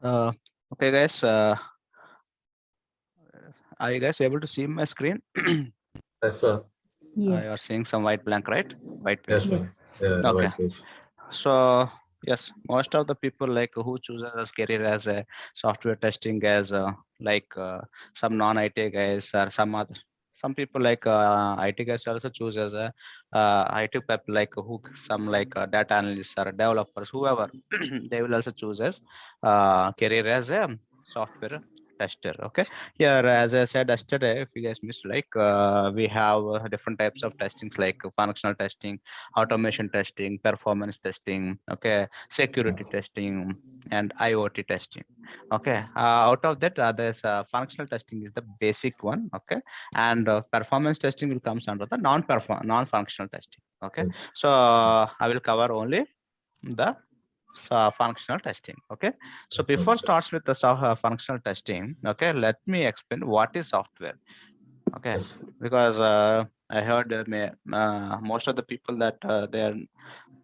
Uh, okay, guys. Are you guys able to see my screen? Yes, sir. You are Yes. seeing some white blank, right? White Yes, page. sir. Yes. Yeah, Okay. white page. So yes, most of the people like who chooses as career as a software testing as some non-IT guys or some people like IT guys also choose as a IT pep like who some like data analysts or developers whoever they will also choose as career as a software tester. Okay, here as I said yesterday, if you guys missed, like we have different types of testings like functional testing, automation testing, performance testing, okay, security testing, and IoT testing. Okay, out of that, there's functional testing is the basic one. Okay, and performance testing will comes under the non-functional testing. Okay, Yes. so I will cover only the functional testing. Okay, so before starts with the functional testing, okay, let me explain what is software. Okay, Yes. because I heard most of the people that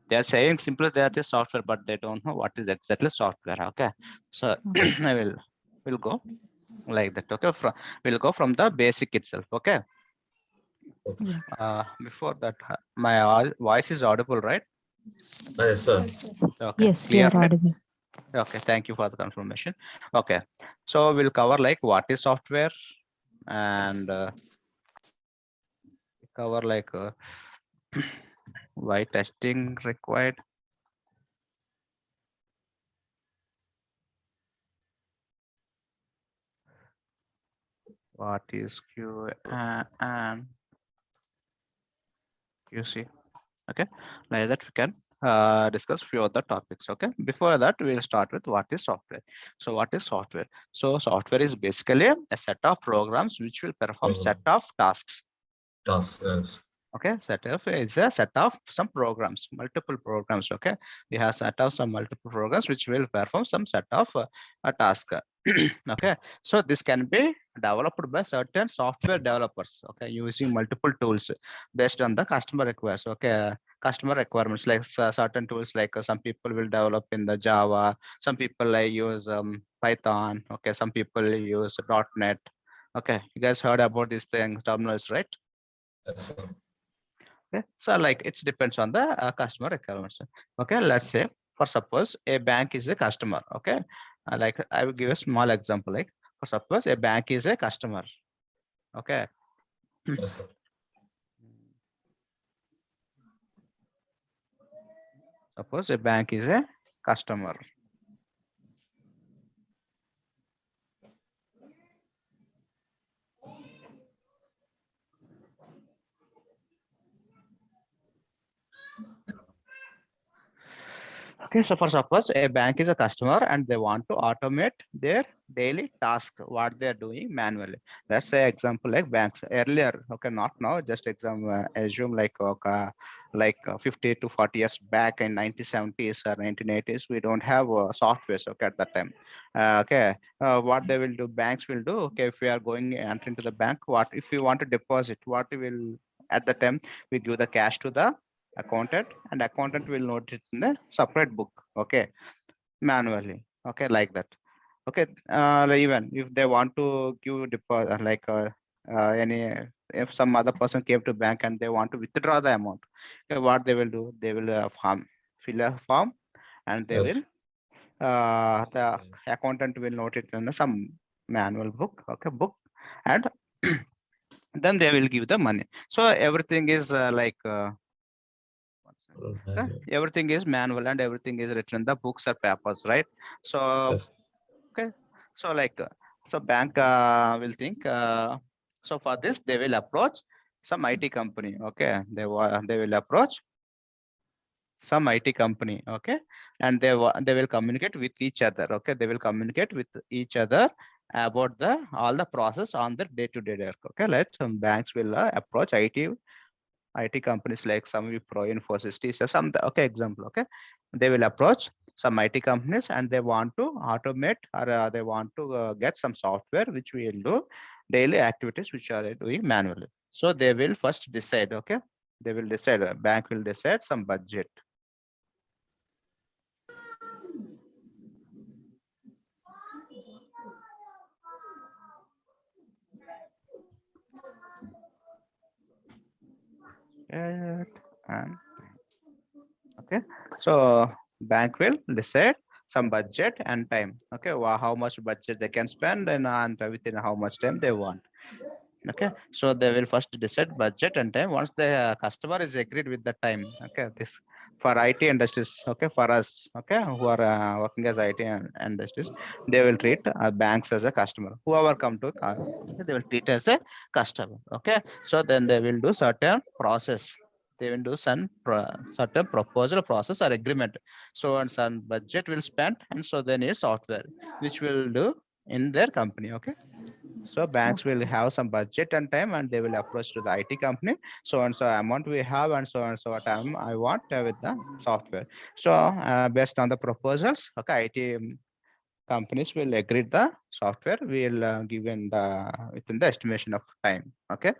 they are saying simply that is software, but they don't know what is exactly software. Okay, so Okay. I will go like that. Okay, we'll go from the basic itself. Okay, Okay. Yeah. before that, my voice is audible, right? Yes, sir. Okay, Yes, you are clearly. audible. Okay, thank you for the confirmation. Okay, so we'll cover like what is software and cover like why testing required. What is Q and QC? Okay, like that we can discuss few other topics. Okay, before that we'll start with what is software. So what is software? So software is basically a set of programs which will perform set of tasks. Task. Yes. Okay, set of is a set of some programs, multiple programs. Okay, we have set of some multiple programs which will perform some set of a task. Okay, so this can be developed by certain software developers. Okay, using multiple tools based on the customer requests. Okay, customer requirements like certain tools like some people will develop in the Java, some people like use Python. Okay, some people use .NET. Okay, you guys heard about these things, terminals, right? Yes, sir. Okay, so like it depends on the customer requirements. Okay, let's say for suppose a bank is a customer. Okay, like I will give a small example. Like for suppose a bank is a customer. Okay, Yes, sir. suppose a bank is a customer. Okay, so for suppose a bank is a customer and they want to automate their daily task, what they are doing manually. Let's say example like banks earlier. Okay, not now. Just assume like 50 to 40 years back in 1970s or 1980s, we don't have softwares. Okay, at that time. Okay, what they will do, banks will do. Okay, if we are going enter into the bank, what if we want to deposit? What we will at the time we give the cash to the accountant and accountant will note it in a separate book. Okay, manually. Okay, like that. Okay, like even if they want to give deposit any if some other person came to bank and they want to withdraw the amount, okay, what they will do, they will fill a form and they will Yes. the accountant will note it in some manual book. Okay, book, and then they will give the money. So everything is everything is manual and everything is written in the books or papers, right? So Yes. okay, so so bank will think so for this they will approach some IT company. Okay, they will approach some IT company. Okay, and they will communicate with each other. Okay, they will communicate with each other about the all the process on the day-to-day work. Okay, let some banks will approach IT companies like some Wipro, Infosys, TCS, some okay example. Okay, they will approach some IT companies and they want to automate or they want to get some software which will do daily activities which are doing manually. So they will first decide. Okay, they will decide. Bank will decide some budget. and okay, so bank will decide some budget and time. Okay, how much budget they can spend and within how much time they want. Okay, so they will first decide budget and time. Once the customer is agreed with the time, okay, this for IT industries, okay, for us, okay, who are working as IT industries, they will treat banks as a customer. Whoever come to, they will treat as a customer. Okay, so then they will do certain process. They will do some certain proposal process or agreement. So and some budget will spend, and so they need software which will do in their company. Okay, so banks will have some budget and time, and they will approach to the IT company. So and so amount we have, and so time I want with the software. So based on the proposals, okay, IT companies will agree the software. Will given the within the estimation of time. Okay,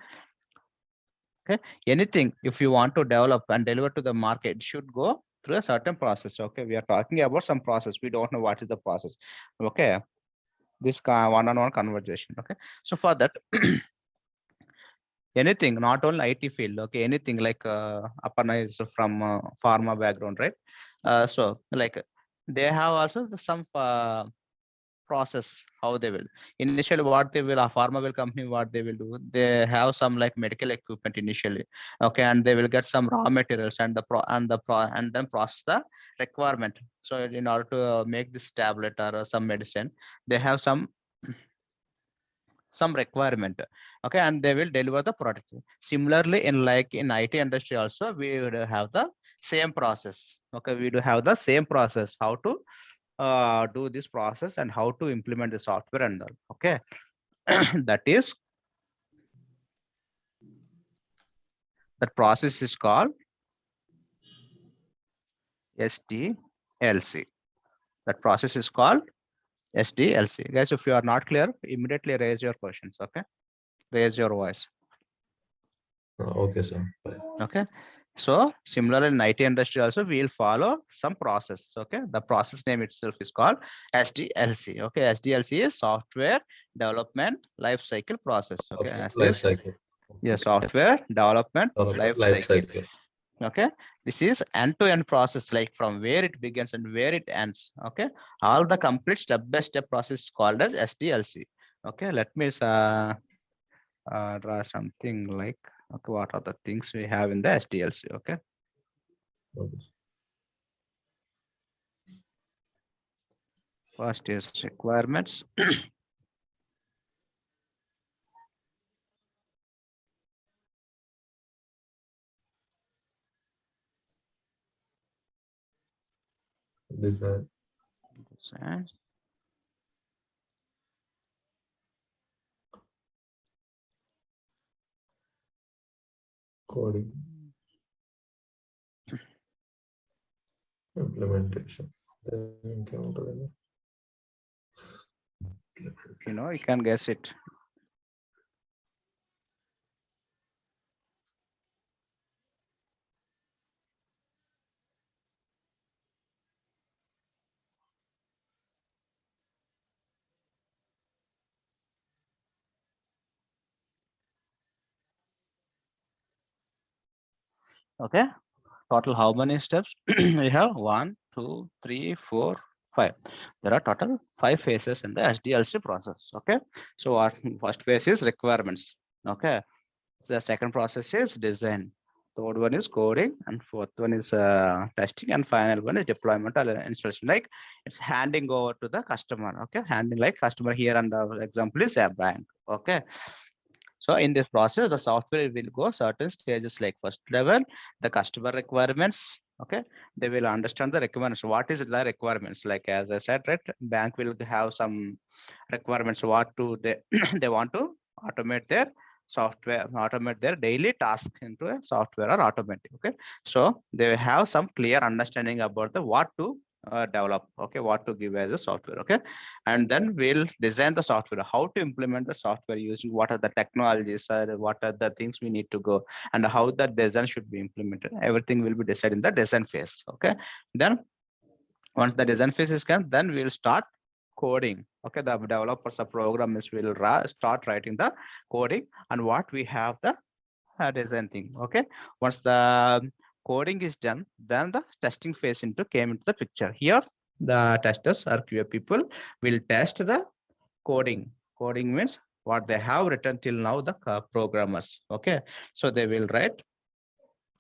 okay. Anything if you want to develop and deliver to the market, it should go through a certain process. Okay, we are talking about some process. We don't know what is the process. Okay, this one-on-one conversation. Okay, so for that. Anything, not only IT field, okay, anything like Aparna is from pharma background, right? So like they have also some process how they will initially what they will a pharma will company what they will do, they have some like medical equipment initially, okay, and they will get some raw materials and and then process the requirement. So in order to make this tablet or some medicine, they have some requirement, okay, and they will deliver the product. Similarly in like in IT industry also we would have the same process. Okay, we do have the same process how to do this process and how to implement the software and all. Okay, that is, that process is called SDLC. That process is called SDLC. Guys, if you are not clear, immediately raise your questions. Okay, raise your voice. Okay, sir. Bye. Okay, so similar in IT industry also we will follow some process. Okay, the process name itself is called SDLC. Okay, SDLC is software development life cycle process. Okay, Okay. as Life is, cycle. yeah, Okay. software development life Life cycle. cycle. Okay, this is end-to-end process, like from where it begins and where it ends. Okay, all the complete step-by-step process is called as SDLC. Okay, let me draw something like, okay, what are the things we have in the SDLC. Okay, Okay. first is requirements. Design. And Coding. Implementation. ఇంకేముంటుందండి? you can guess it. Okay, total how many steps? We have 1, 2, 3, 4, 5. There are total 5 phases in the SDLC process. Okay, so our first phase is requirements. Okay, the second process is design. Third one is coding, and fourth one is testing, and final one is deployment or installation. Like it's handing over to the customer. Okay, handing like customer here, and the example is a bank. Okay, so in this process, the software will go certain stages, like first level, the customer requirements. Okay, they will understand the requirements. What is the requirements? Like as I said, right, bank will have some requirements. What to they they want to automate their software, automate their daily task into a software or automatic. Okay, so they have some clear understanding about the what to develop. Okay, what to give as a software. Okay, and then we'll design the software, how to implement the software using what are the technologies or what are the things we need to go, and how the design should be implemented. Everything will be decided in the design phase. Okay, then once the design phase is done, then we'll start coding. Okay, the developers or programmers will start writing the coding, and what we have the design thing. Okay, once the coding is done, then the testing phase came into the picture. Here the testers or QA people will test the coding. Coding means what they have written till now, the programmers. Okay, so they will write,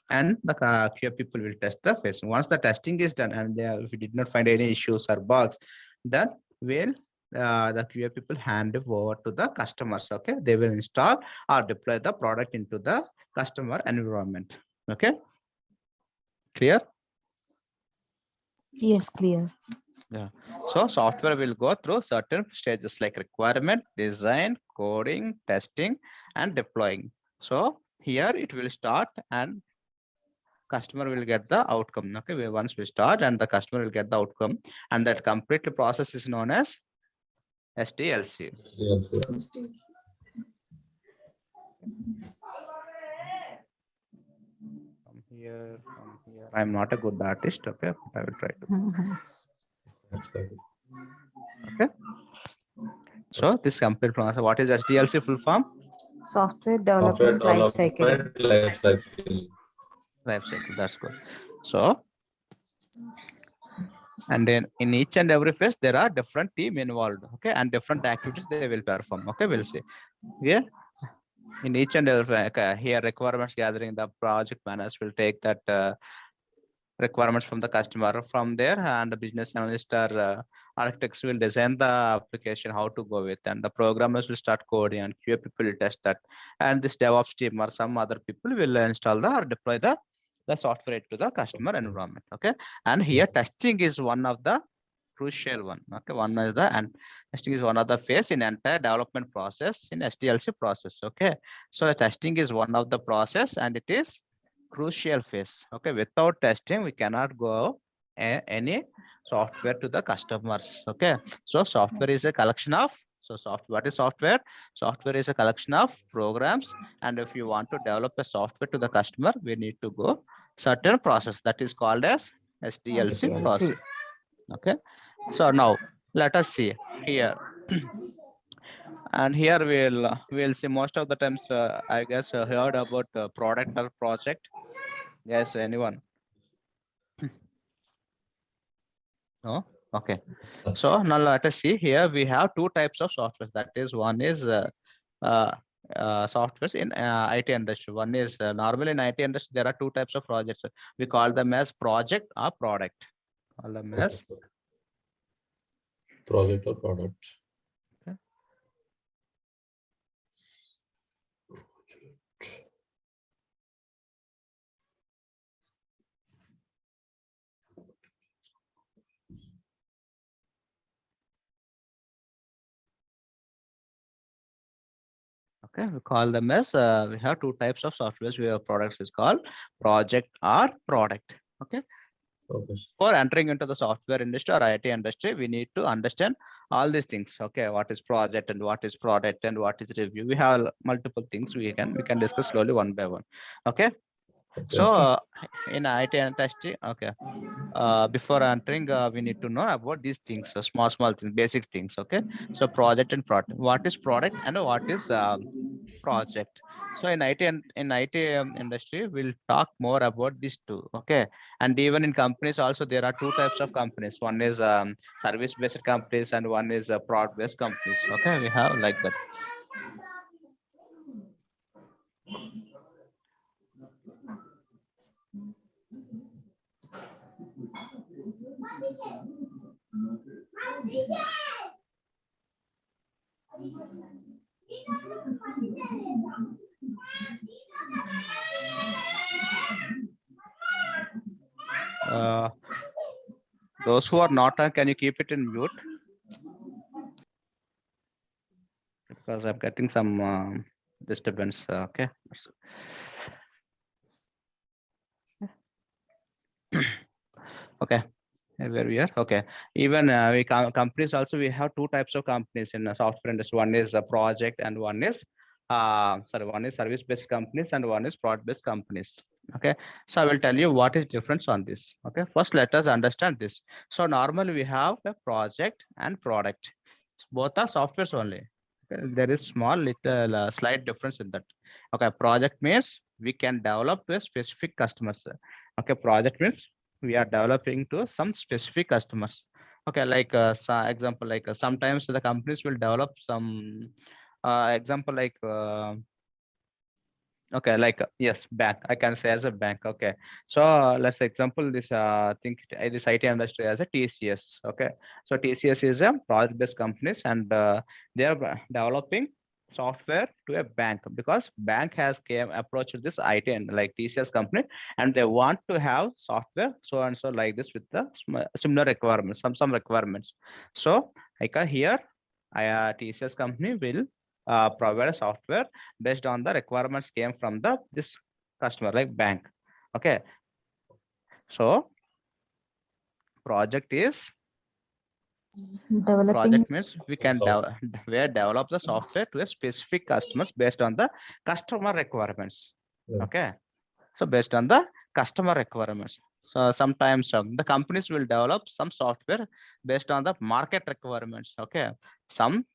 and the QA people will test the phase. Once the testing is done and if we did not find any issues or bugs, then will the QA people hand it over to the customers. Okay, they will install or deploy the product into the customer environment. Okay, clear? Yes, clear. Yeah. So software will go through certain stages like requirement, design, coding, testing, and deploying. So here it will start and customer will get the outcome. Okay, once we start and the customer will get the outcome, and that complete process is known as SDLC. Yes, sir. From here, I'm not a good artist. Okay, but I will try to. Okay. So this complete process. What is SDLC full form? Software Software development life cycle. development life cycle. Life cycle. That's good. So, and then in each and every phase there are different team involved. Okay, and different activities they will perform. Okay, we'll see. Yeah. In each and every here requirements gathering, the project managers will take that requirements from the customer. From there, and the business analyst or architects will design the application how to go with, and the programmers will start coding, and QA people will test that, and this DevOps team or some other people will install the or deploy the software to the customer environment. Okay, and here testing is one of the crucial one. Okay, one is the and testing is one of the phase in entire development process in SDLC process. Okay, so testing is one of the process and it is crucial phase. Okay, without testing we cannot go any software to the customers. Okay, so software is a collection of what is software? Software is a collection of programs, and if you want to develop a software to the customer, we need to go certain process that is called as SDLC process. Okay, so now let us see here. And here we'll see most of the times I guess heard about product or project. Yes, anyone? No? Okay. So now let us see here we have two types of software. That is, one is uh, softwares in IT industry. One is normally in IT industry there are two types of projects. We call them as project or product. Call them as Project or product. okay. Okay, we call them as we have two types of softwares. We have products is called project or product. Okay. Okay. For entering into the software industry or IT industry, we need to understand all these things. Okay, what is project and what is product and what is review. We have multiple things we can discuss slowly one by one. Okay. Okay. So in IT industry, okay. Before entering, we need to know about these things, so small things, basic things. Okay. So project and product. What is product and what is project? So in IT industry, we'll talk more about these two. Okay, and even in companies also there are two types of companies. One is service based companies and one is product based companies. Okay, we have like that. Those who are not on, can you keep it in mute? Because I'm getting some disturbance. Okay. Okay. Where we are? Okay. Even companies also, we have two types of companies in the software industry. One is a project and one is one is service based companies and one is product based companies. Okay, so I will tell you what is difference on this. Okay, first let us understand this. So normally we have a project and product, both are softwares only. Okay? There is small little slight difference in that. Okay, project means we can develop a specific customers. Okay, project means we are developing to some specific customers. Okay, like example, like sometimes the companies will develop some example like okay, like yes, bank. I can say as a bank. Okay, so let's example this. Think this IT industry as a TCS. Okay, so TCS is a project-based companies, and they are developing software to a bank because bank has came approached this IT and like TCS company, and they want to have software so and so like this with the similar requirements, some requirements. So like here, TCS company will provide a software based on the requirements came from the this customer like bank. Okay, so project is Developing. project means we can develop the software to a specific customers based on the customer requirements. Yeah. Okay, so based on the customer requirements. So sometimes the companies will develop some software based on the market requirements. Okay, some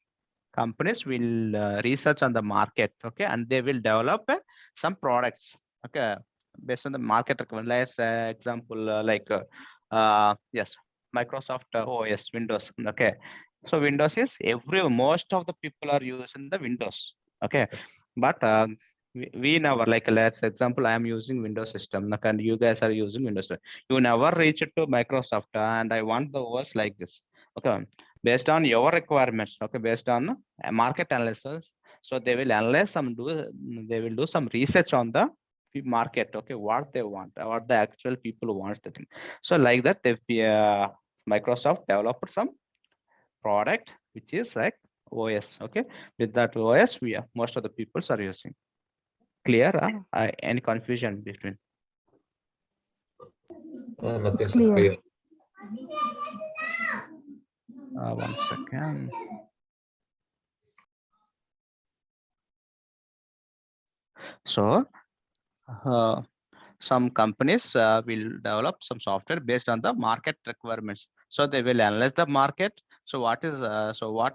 companies will research on the market, okay, and they will develop some products, okay, based on the market requirement. Let's example yes, Microsoft OS Windows, okay. So Windows is most of the people are using the Windows, okay, but we never like let's example I am using Windows system, like, and you guys are using Windows. You never reach it to Microsoft and I want the OS like this, okay, based on your requirements, okay, based on market analysis. So they will analyze they will do some research on the market, okay, what they want, what the actual people want the thing. So like that they Microsoft developed some product which is like OS, okay. With that OS we are, most of the people are using. Clear? Any confusion between? Nothing, It's sir. clear. Clear. One second. So some companies will develop some software based on the market requirements. So they will analyze the market. So what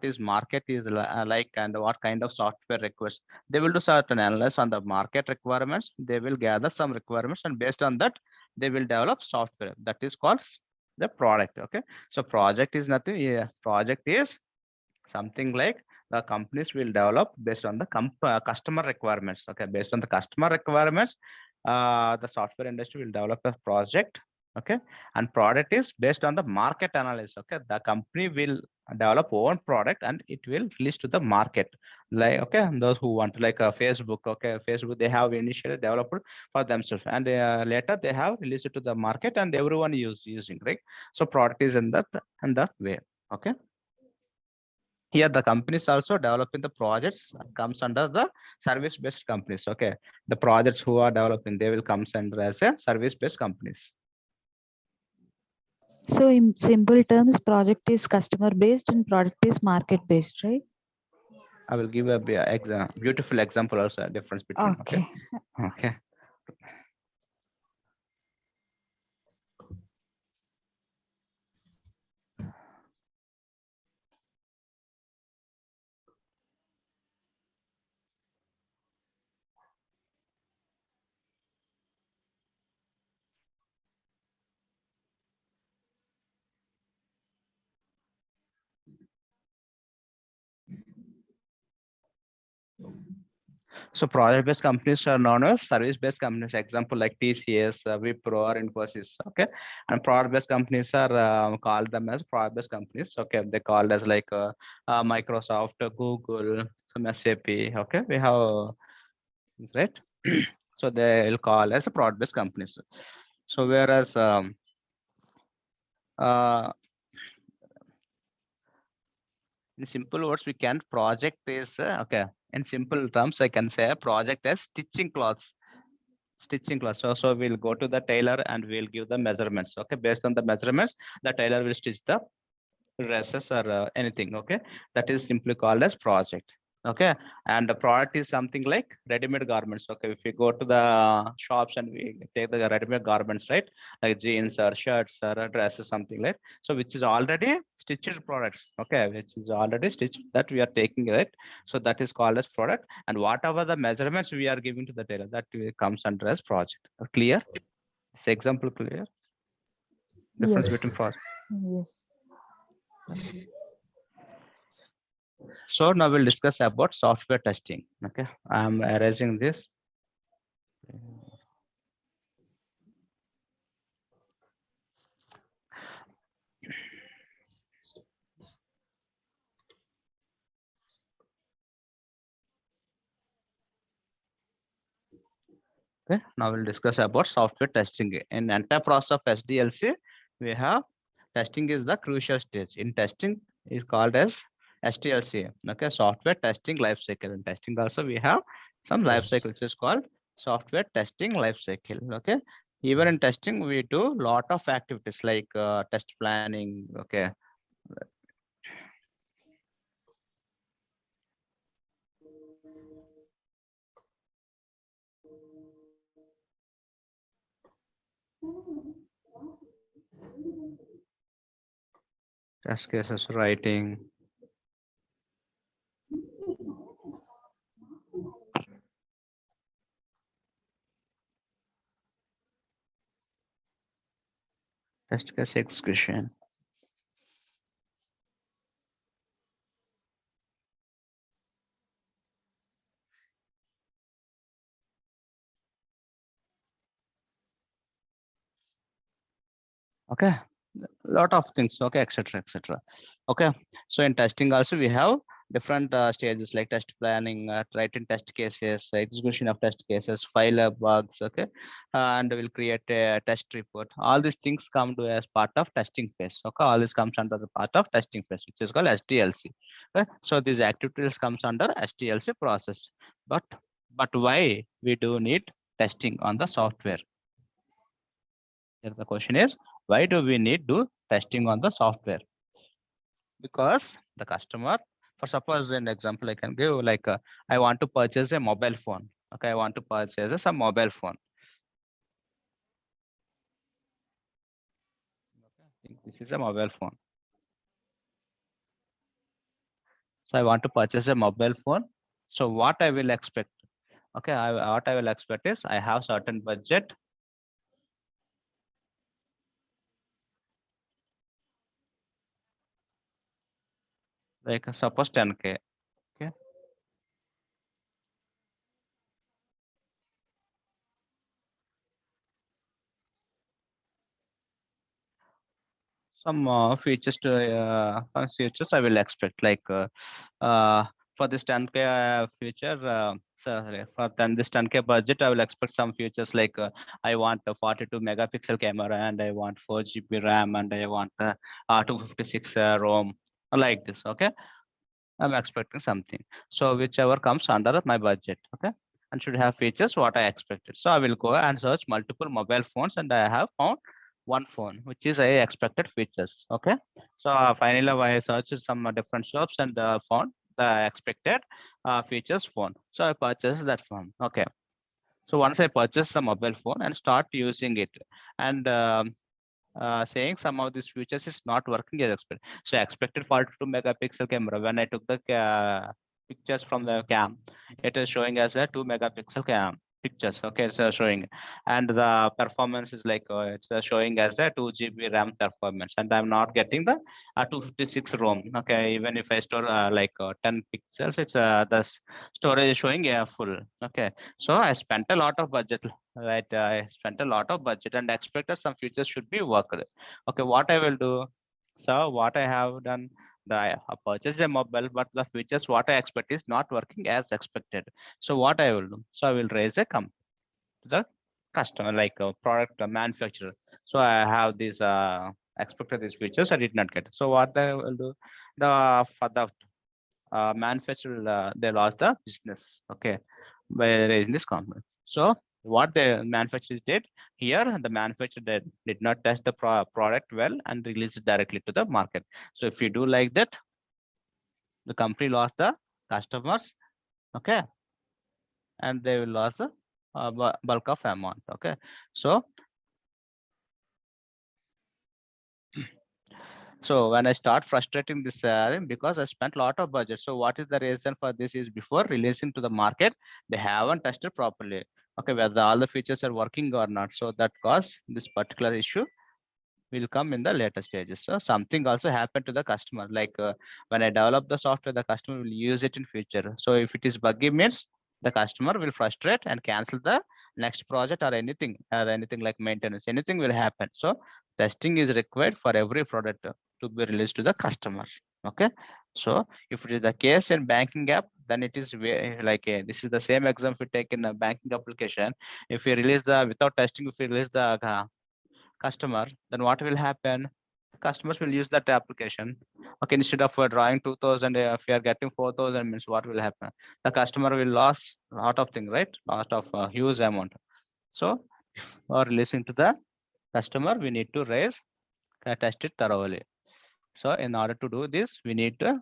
is market is like, and what kind of software request. They will do certain analysis on the market requirements. They will gather some requirements, and based on that, they will develop software. That is called the product. Okay. So project is nothing. Yeah, project is something like the companies will develop based on the customer requirements. Okay, based on the customer requirements, the software industry will develop a project. Okay, and product is based on the market analysis. Okay, the company will develop own product and it will release to the market. Like okay, and those who want like Facebook. Okay, Facebook they have initially developed for themselves, and later they have released it to the market, and everyone using, right? So product is in that way. Okay. Here the companies also developing the projects comes under the service based companies. Okay, the projects who are developing, they will come under as a service based companies. So in simple terms, project is customer based and product is market based, right? I will give a beautiful example also, difference between. Okay. Okay. So project-based companies are known as service-based companies. Example like TCS, Wipro, or Infosys. Okay, and product-based companies are called them as product-based companies. Okay, they called as like Microsoft, Google, some SAP. Okay, we have right. So they will call as a product-based companies. So whereas uh, in simple words, we can project is okay. In simple terms, I can say a project as stitching clothes. Stitching clothes. So we'll go to the tailor and we'll give the measurements. Okay, based on the measurements, the tailor will stitch the dresses or anything. Okay, that is simply called as project. Okay, and the product is something like ready-made garments. Okay, if we go to the shops and we take the ready-made garments, right, like jeans or shirts or dresses, something like, so which is already stitched products. Okay, which is already stitched, that we are taking it, so that is called as product. And whatever the measurements we are giving to the tailor, that comes under as project. Clear? This example clear? Difference Yes. between project. Yes. So now we'll discuss about software testing. Okay, I'm erasing this. Okay, now we'll discuss about software testing. In entire process of SDLC, we have testing is the crucial stage. In testing is called as SDLC. Okay, software testing life cycle. In testing also we have some life cycle which is called software testing life cycle. Okay, even in testing we do lot of activities like test planning. Okay, test cases writing. Test case execution. Okay, lot of things. Okay, etc etc. Okay, so in testing also we have different stages like test planning, writing test cases, execution of test cases, file up bugs. Okay, and we'll create a test report. All these things come to as part of testing phase. Okay, all this comes under the part of testing phase, which is called SDLC. Okay, so these activities comes under SDLC process. But why we do need testing on the software? Here the question is, why do we need do testing on the software? Because the customer, for suppose an example I can give, like I want to purchase a mobile phone. Okay, I want to purchase some mobile phone. Okay, I think this is a mobile phone. So I want to purchase a mobile phone. So what I will expect? Okay, what I will expect is I have certain budget. Like suppose 10K. Okay. Some features to some features I will expect, like for this 10K feature, sorry, for this 10K budget, I will expect some features like I want a 42 megapixel camera and I want 4 GB RAM and I want 256 ROM, like this. Okay, I'm expecting something. So whichever comes under my budget. Okay, and should have features what I expected. So I will go and search multiple mobile phones and I have found one phone which is I expected features. Okay, so finally I searched some different shops and found the expected features phone. So I purchased that phone. Okay, so once I purchase the mobile phone and start using it, and saying some of these features is not working as expected. So I expected 42 megapixel camera. When I took the pictures from the cam, it is showing as a 2 megapixel cam pictures. Okay, so showing, and the performance is like it's showing as a 2 GB RAM performance, and I'm not getting the 256 ROM. Okay, even if I store like 10 pixels, it's storage is showing full. Okay, so I spent a lot of budget, right? I spent a lot of budget and expected some features should be worked. Okay, what I will do? So what I have done, I purchased a mobile, but the features what I expect is not working as expected. So what I will do? So I will raise a complaint to the customer, like a product manufacturer. So I have these expected these features, I did not get. So what I will do? The for the manufacturer, they lost the business. Okay, by raising this complaint. So what the manufacturers did here, the manufacturer did not test the product well and release it directly to the market. So if you do like that, the company lost the customers, okay, and they will lose the bulk of amount. Okay, so when I start frustrating this because I spent a lot of budget. So what is the reason for this is before releasing to the market, they haven't tested properly. Okay, whether all the features are working or not. So that caused this particular issue will come in the later stages. So something also happened to the customer. Like when I develop the software, the customer will use it in future. So if it is buggy means the customer will frustrate and cancel the next project or anything like maintenance, anything will happen. So testing is required for every product to be released to the customer. Okay. So if it is the case in banking app, then it is like this is the same example we take in a banking application. If we release the without testing, if we release the customer, then what will happen? Customers will use that application. Okay, instead of drawing 2000, if you are getting 4000 means what will happen? The customer will lose a lot of things, right? Lot of huge amount. So or listening to the customer, we need to raise test it thoroughly. So in order to do this, we need to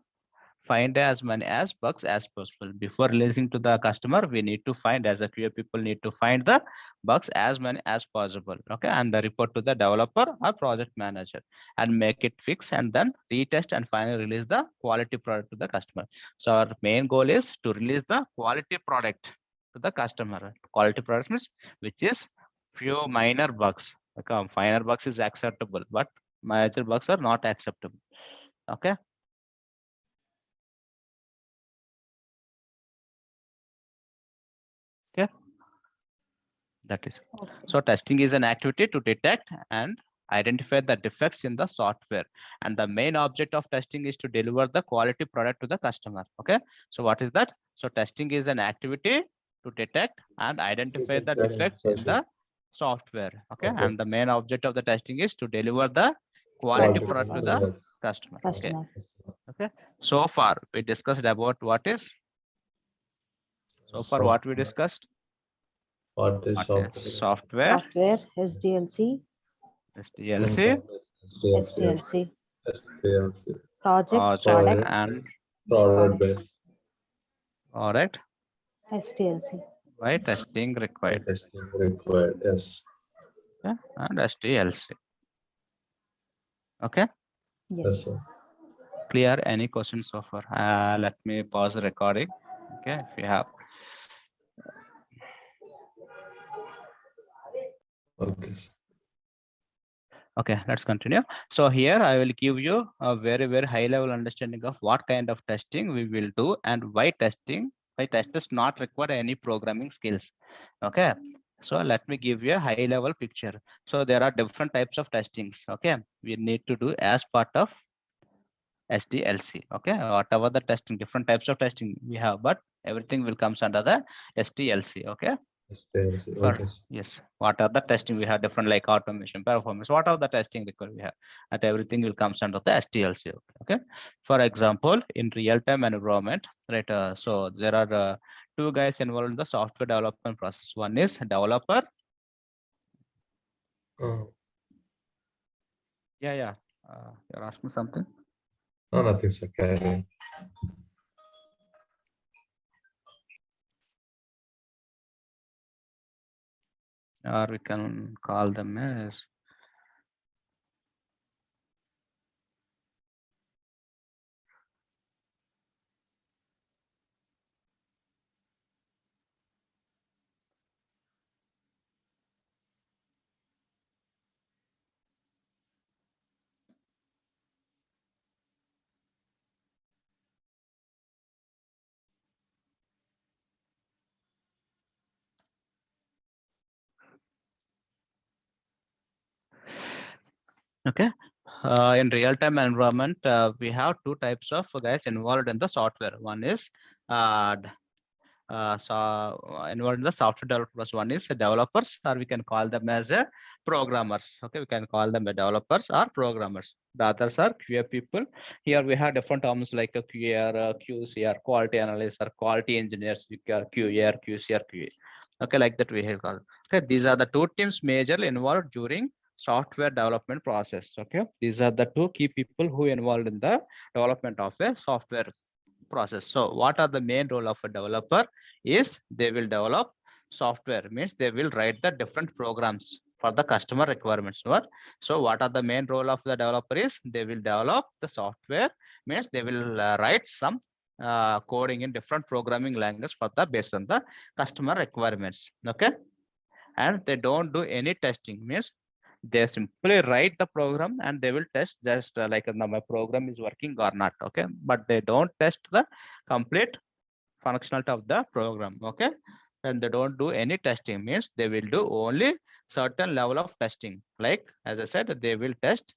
find as many as bugs as possible before releasing to the customer. We need to find, as a QA people need to find the bugs as many as possible. Okay, and the report to the developer or project manager and make it fix, and then retest and finally release the quality product to the customer. So our main goal is to release the quality product to the customer. Quality product means which is few minor bugs. Okay, minor bugs is acceptable, but major bugs are not acceptable. Okay. Okay, that is. So testing is an activity to detect and identify the defects in the software. And the main object of testing is to deliver the quality product to the customer. Okay, so what is that? So testing is an activity to detect and identify the defects in the software. Okay, and the main object of the testing is to deliver the quality product to the customer. Okay. Okay, so far we discussed about what is. So far what we discussed. What is software? Software, SDLC, Sdlc, SDLC, project, product and product based. all right. SDLC. Why testing required? Testing required, yes. Yeah, and Sdlc. Okay. Yes. Sir. Clear? Any questions so far? Let me pause the recording. Okay, if you have. Okay. Okay, let's continue. So here I will give you a very, very high level understanding of what kind of testing we will do and why testers not require any programming skills. Okay, so let me give you a high level picture. So there are different types of testings. Okay, we need to do as part of Sdlc. Okay, whatever the testing, different types of testing we have, but everything will comes under the Sdlc. Okay. SDLC. For, Okay. yes, what are the testing we have different like automation, performance, what are the testing required we have, and everything will comes under the Sdlc. Okay, for example, in real-time environment, right? So there are two guys involved in the software development process. One is developer. Yeah. You're asking something? No, nothing, sir. Carry on. Or we can call them as okay. In real-time environment, we have two types of guys involved in the software. One is involved in the software developers. One is developers, or we can call them as programmers. Okay, we can call them developers or programmers. The others are QA people. Here we have different terms like a QA or QC or quality analyst or quality engineers, QA or QC or QA. Okay, like that we have called. Okay, these are the two teams majorly involved during software development process. Okay, these are the two key people who involved in the development of a software process. So what are the main role of a developer is they will develop software, means they will write the different programs for the customer requirements. What? So what are the main role of the developer is they will develop the software, means they will write some coding in different programming languages for the based on the customer requirements. Okay, and they don't do any testing, means they simply write the program and they will test just like my program is working or not. Okay, but they don't test the complete functionality of the program. Okay, and they don't do any testing, means they will do only certain level of testing. Like as I said, they will test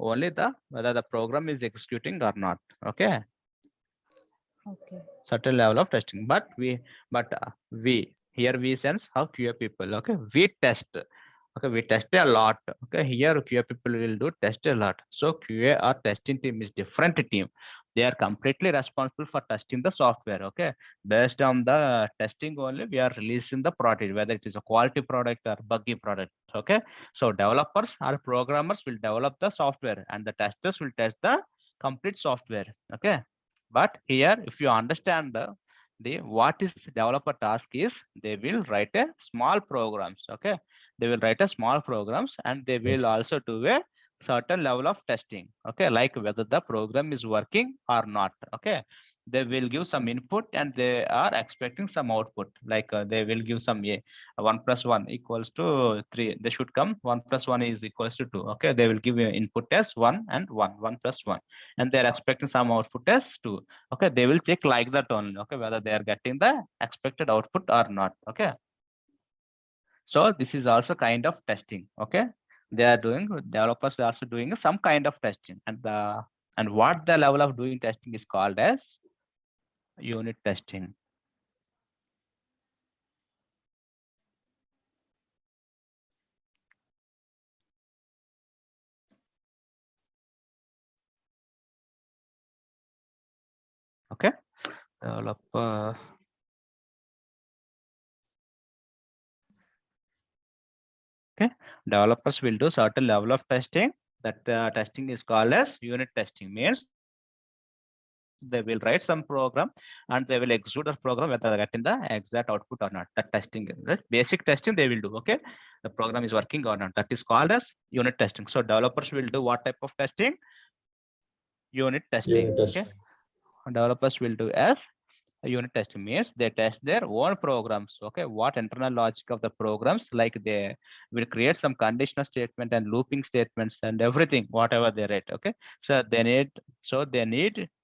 only the whether the program is executing or not. Okay, Okay. certain level of testing, but we here we sense how QA people. Okay, we test. Okay, we test a lot. Okay, here QA people will do test a lot. So QA or testing team is different team. They are completely responsible for testing the software. Okay, based on the testing only, we are releasing the product, whether it is a quality product or buggy product. Okay, so developers or programmers will develop the software, and the testers will test the complete software. Okay, but here, if you understand the what is developer task is, they will write a small programs. Okay, they will write a small programs and they Yes. will also do a certain level of testing. Okay, like whether the program is working or not. Okay, they will give some input and they are expecting some output. Like they will give some 1 plus 1 equals to 3. They should come 1 plus 1 is equals to 2. Okay, they will give you input as 1 and 1 plus 1, and they're expecting some output as 2. Okay, they will check like that only. Okay, whether they are getting the expected output or not. Okay, so this is also kind of testing. Okay, they are doing, developers are also doing some kind of testing, and what the level of doing testing is called as unit testing. Okay, developer. Okay, developers will do certain level of testing. That testing is called as unit testing. Means they will write some program and they will execute the program whether they getting the exact output or not. That testing, the basic testing they will do. Okay, the program is working or not. That is called as unit testing. So developers will do what type of testing? Unit testing. Unit Okay, testing. developers will do as a unit testing, means they test their own programs. Okay, what internal logic of the programs, like they will create some conditional statement and looping statements and everything whatever they write. Okay, so they need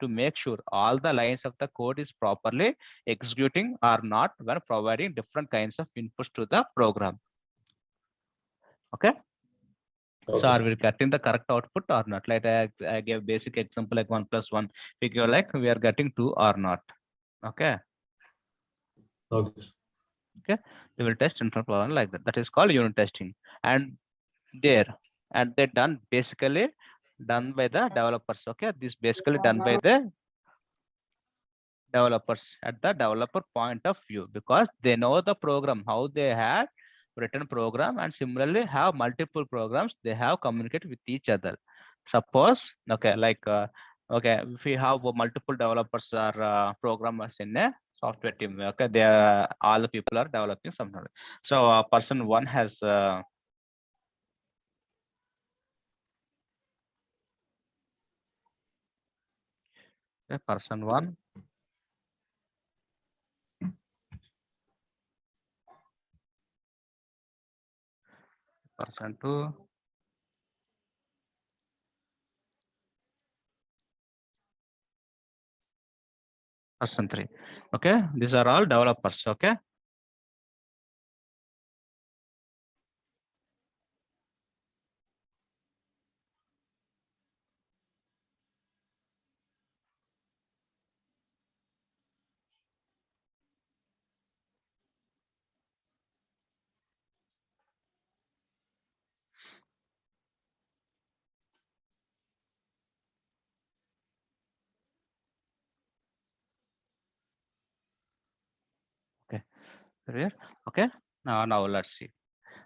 to make sure all the lines of the code is properly executing or not when providing different kinds of inputs to the program. Okay, so are Okay. we getting the correct output or not? Like I gave basic example like 1 plus 1 figure, like we are getting 2 or not. Okay, Okay. okay, they will test internal program like that. That is called unit testing. And there, and they done basically done by the developers. Okay, this basically done by the developers at the developer point of view, because they know the program how they had written program, and similarly have multiple programs they have communicated with each other. Suppose, okay, like okay, if we have multiple developers or programmers in a software team. Okay, they are, all the people are developing something. So person one has person one, person two, person three. Okay, these are all developers. Okay, okay, clear. Okay, now let's see.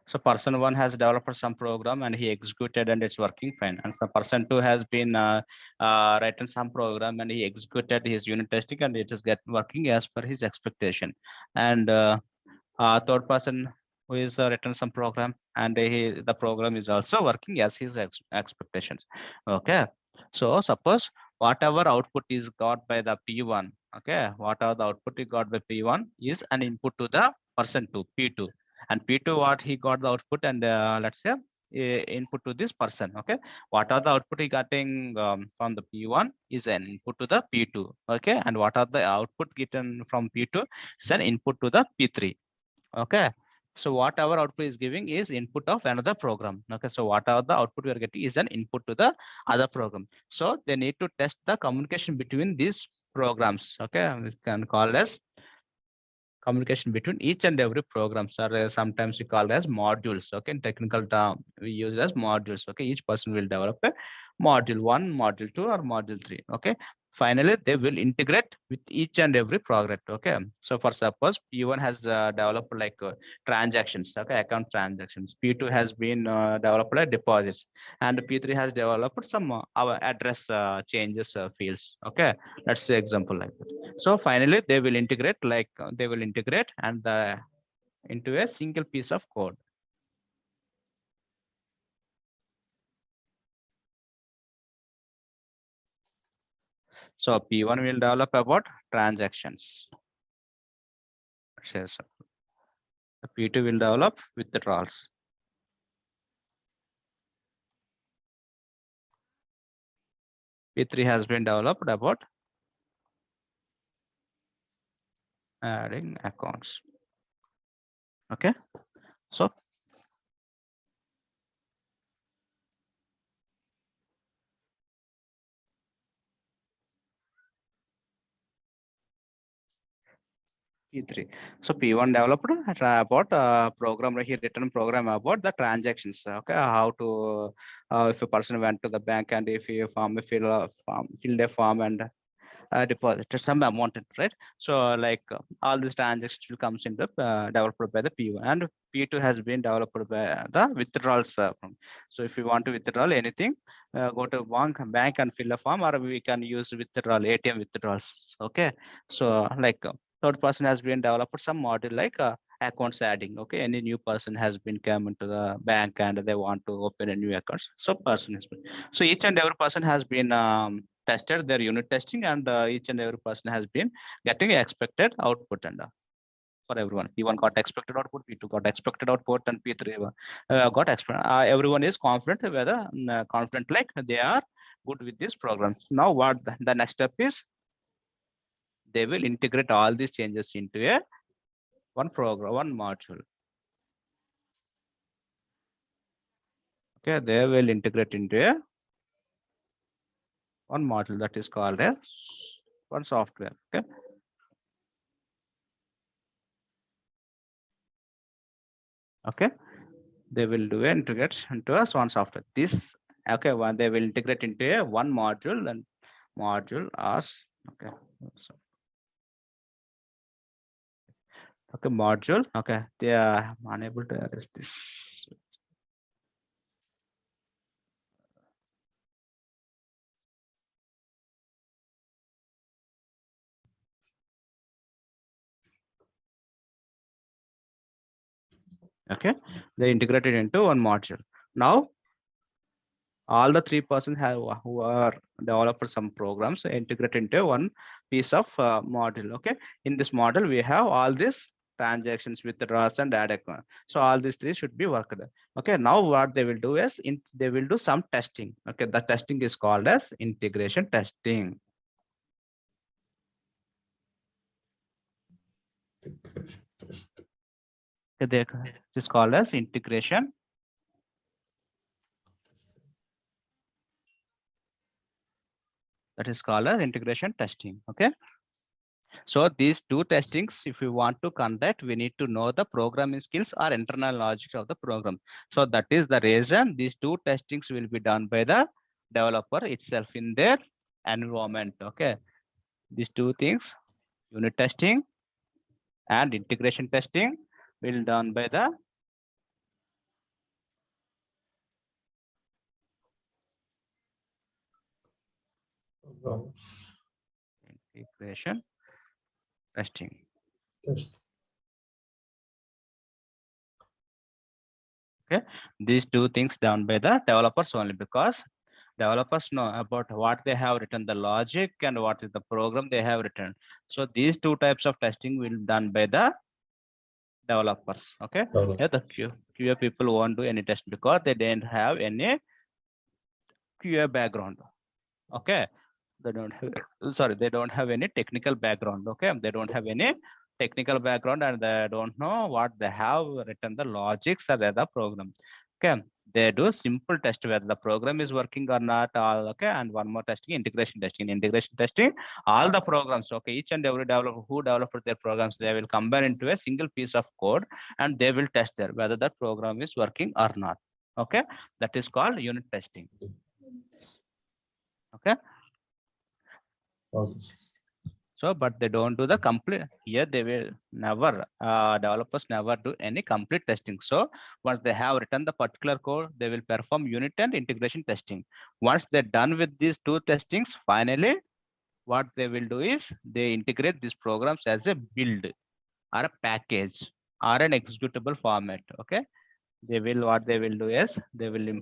So person one has developed some program and he executed and it's working fine. And so person two has been written some program and he executed his unit testing and it is get working as per his expectation. And third person who is written some program and the program is also working as his expectations. Okay. So suppose whatever output is got by the P1, okay, whatever the output is got by P1 is an input to the person two, P2, and P2 what he got the output and let's say input to this person. Okay, what are the output he getting from the P1 is an input to the P2. Okay, and what are the output given from P2 is an input to the P3. Okay, so whatever output is giving is input of another program. Okay, so whatever the output we are getting is an input to the other program. So they need to test the communication between these programs. Okay, we can call as communication between each and every programs, or sometimes we call as modules. Okay, in technical term we use as modules. Okay, each person will develop a module 1, module 2, or module 3. Okay, finally they will integrate with each and every project. Okay, so for suppose P1 has developed like transactions, okay, account transactions. P2 has been developed like deposits, and P3 has developed some our address changes fields. Okay, that's the example like that. So finally they will integrate like they will integrate and into a single piece of code. So P1 will develop about transactions. P2 will develop withdrawals. P3 has been developed about adding accounts. Okay, so P3. So P1 developed about program he written program about the transactions. Okay, how to if a person went to the bank and if he filled a form and deposited some amount, right? So like all these transactions will comes into developed by the P1, and P2 has been developed by the withdrawals so if you want to withdraw anything, go to bank and fill a form, or we can use withdrawal ATM withdrawals. Okay, so like third person has been developed some module like accounts adding. Okay, any new person has been come into the bank and they want to open a new account, so person has been, so each and every person has been tested their unit testing, and each and every person has been getting expected output. And for everyone, P1 got expected output, P2 got expected output, and P3 got expected. Everyone is confident whether confident like they are good with this program. Now what the next step is, they will integrate all these changes into a one program, one module. Okay, they will integrate into a one module that is called as one software. Okay, okay, they will do integrate into a one software. This okay, one they will integrate into a one module, and module as okay. So, okay, module. Okay, they are unable to arrest this. Okay, they integrated into one module. Now all the 3 persons have who are developed some programs integrate into one piece of module. Okay, in this model we have all these transactions with the draws and add account. So all these three should be worked. Okay, now what they will do is they will do some testing. Okay, the testing is called as integration testing. Okay, this is called as integration. That is called as integration testing. Okay, so these two testings, if we want to conduct, we need to know the programming skills or internal logic of the program. So that is the reason these two testings will be done by the developer itself in their environment. Okay, these two things, unit testing and integration testing, will done by the Integration testing. Test. Okay, these two things done by the developers only, because developers know about what they have written, the logic, and what is the program they have written. So these two types of testing will be done by the developers. Okay, Developers. yeah, the QA people won't do any test because they didn't have any QA background. Okay, they don't have, sorry, they don't have any technical background. Okay, they don't have any technical background, and they don't know what they have written, the logics or the program. Okay, they do simple test whether the program is working or not. All okay, and one more testing, integration testing. Integration testing, all the programs. Okay, each and every developer who developed their programs, they will combine into a single piece of code, and they will test there whether that program is working or not. Okay, that is called unit testing. Okay. Okay. So, but they don't do the complete. Here they will never, developers never do any complete testing. So once they have written the particular code, they will perform unit and integration testing. Once they're done with these two testings, finally, what they will do is they integrate these programs as a build or a package or an executable format. Okay. They will, what they will do is they will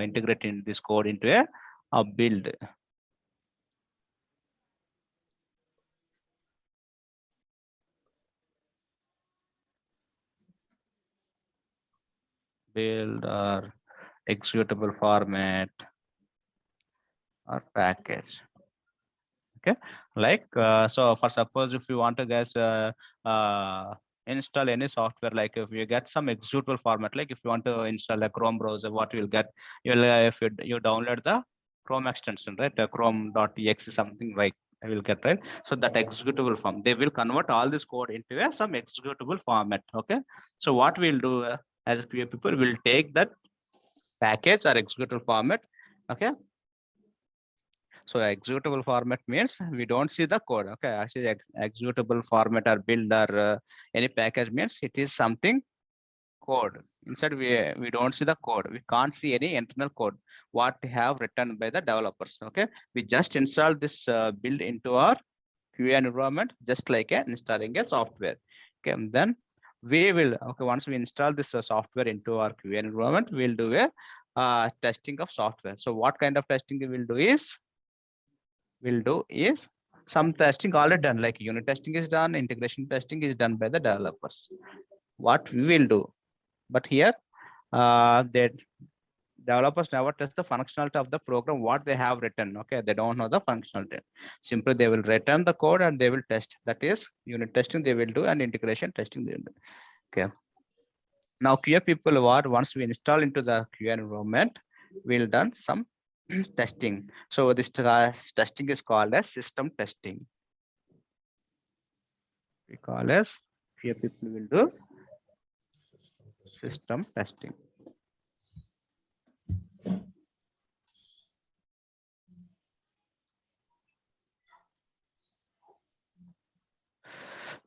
integrate in this code into a build. Build or executable format or package. Okay, like so for suppose if you want to guys install any software, like if you get some executable format, like if you want to install a Chrome browser, what you will get, you'll if you download the Chrome extension, right, chrome.exe something, like I will get, right. So that executable form, they will convert all this code into some executable format. Okay, so what we'll do as a QA people will take that package or executable format. Okay, so executable format means we don't see the code. Okay, actually executable format or build or any package means it is something code. Inside we don't see the code. We can't see any internal code what we have written by the developers. Okay, we just install this build into our QA environment, just like installing a software. Okay, and then we will, okay, once we install this software into our QA environment, we'll do a testing of software. So what kind of testing we will do is some testing already done, like unit testing is done, integration testing is done by the developers. What we will do, but here the developers never test the functionality of the program what they have written. Okay, they don't know the functionality. Simply they will return the code and they will test. That is unit testing they will do, and integration testing they will do. Okay, now QA people, what once we install into the QA environment, we'll done some testing. So this testing is called as system testing. We call as QA people will do system testing.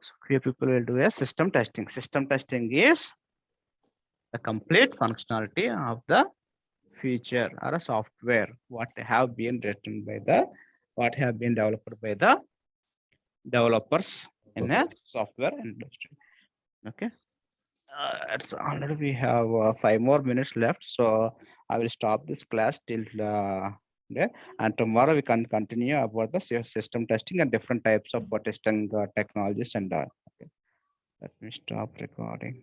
So QA people will do a system testing. System testing is the complete functionality of the feature or a software what have been written by the, what have been developed by the developers in a software industry. Okay, it's already we have 5 more minutes left, so I will stop this class till there, and tomorrow we can continue about the system testing and different types of testing technologies and okay. Let me stop recording.